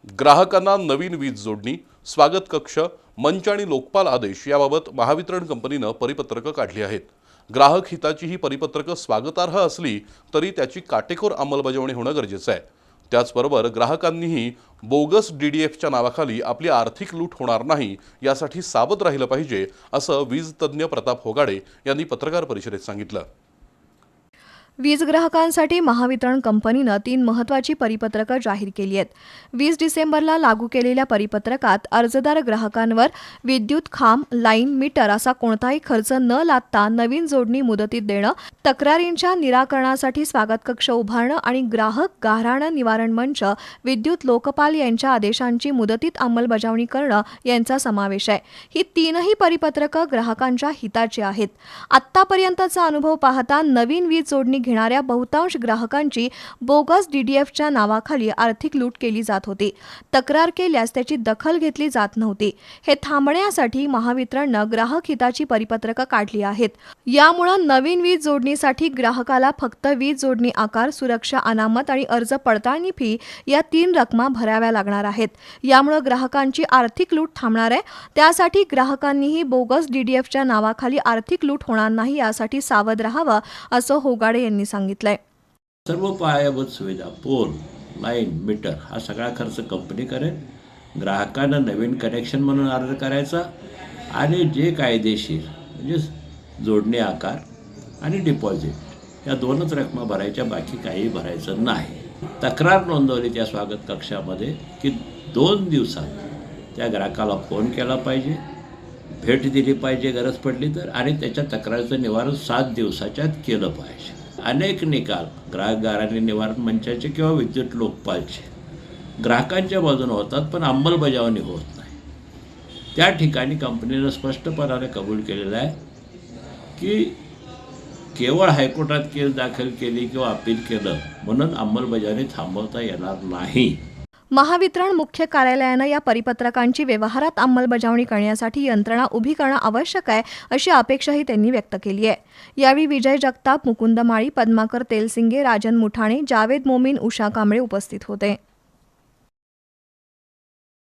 ग्राहकांना नवीन वीज जोडणी, स्वागत कक्ष, मंच आणि लोकपाल आदेश याबाबत महावितरण कंपनीनं परिपत्रकं काढली आहेत। ग्राहक हिताची ही परिपत्रकं स्वागतार्ह असली तरी त्याची काटेकोर अंमलबजावणी होणं गरजेचं आहे। त्याचबरोबर ग्राहकांनीही बोगस डीडीएफच्या नावाखाली आपली आर्थिक लूट होणार नाही यासाठी सावध राहिलं पाहिजे, असं वीज तज्ञ प्रताप होगाडे यांनी पत्रकार परिषदेत सांगितलं। वीज ग्राहकांसाठी महावितरण कंपनीनं 3 महत्त्वाची परिपत्रकं जाहीर केली आहेत। 20 डिसेंबरला लागू केलेल्या परिपत्रकात अर्जदार ग्राहकांवर विद्युत खांब, लाईन, मीटर असा कोणताही खर्च न लादता नवीन जोडणी मुदतीत देणं, तक्रारींच्या निराकरणासाठी स्वागत कक्ष उभारणं आणि ग्राहक गाऱ्हाण निवारण मंच, विद्युत लोकपाल यांच्या आदेशांची मुदतीत अंमलबजावणी करणं यांचा समावेश आहे। ही 3ही परिपत्रकं ग्राहकांच्या हिताची आहेत। आत्तापर्यंतचा अनुभव पाहता नवीन वीज जोडणी घेणाऱ्या बहुतांश ग्राहकांची बोगस डीडीएफच्या नावाखाली आर्थिक लूट केली जात होती। तक्रार केल्यास त्याची दखल घेतली जात नव्हती। हे थांबण्यासाठी महावितरणनं ग्राहक हिताची परिपत्रकं काढली आहेत। यामुळे नवीन वीज जोडणीसाठी ग्राहकाला फक्त वीज जोडणी आकार, सुरक्षा अनामत आणि अर्ज पडताळणी फी या 3 रकमा भराव्या लागणार आहेत। यामुळे ग्राहकांची आर्थिक लूट थांबणार आहे। त्यासाठी ग्राहकांनीही बोगस डीडीएफच्या नावाखाली आर्थिक लूट होणार नाही यासाठी सावध राहावं, असं होगाडे यांनी सांगितलंय। सर्व पायाभूत सुविधा, पोल, लाईन, मीटर हा सगळा खर्च कंपनी करेल। ग्राहकांना नवीन कनेक्शन म्हणून अर्ज करायचा आणि जे कायदेशीर म्हणजे जोडणी आकार आणि डिपॉझिट या 2च रकमा भरायच्या, बाकी काही भरायचं नाही। तक्रार नोंदवली त्या स्वागत कक्षामध्ये की 2 दिवसात त्या ग्राहकाला फोन केला पाहिजे, भेट दिली पाहिजे गरज पडली तर, आणि त्याच्या तक्रारीचं निवारण 7 दिवसाच्यात केलं पाहिजे। अनेक निकाल ग्राहक गाऱ्हाणे निवारण मंचाचे किंवा विद्युत लोकपालचे ग्राहकांच्या बाजूने होतात, पण अंमलबजावणी होत नाही। त्या ठिकाणी कंपनीनं स्पष्टपणाने कबूल केलेलं आहे की केवळ हायकोर्टात केस दाखल केली किंवा अपील केलं म्हणून अंमलबजावणी थांबवता येणार नाही। महावितरण मुख्य कार्यालयानं या परिपत्रकांची व्यवहारात अंमलबजावणी करण्यासाठी यंत्रणा उभी करणं आवश्यक आहे, अशी अपेक्षाही त्यांनी व्यक्त केली आहे। यावेळी विजय जगताप, मुकुंद माळी, पद्माकर तेलसिंगे, राजन मुठाणे, जावेद मोमीन, उषा कांबळे उपस्थित होते।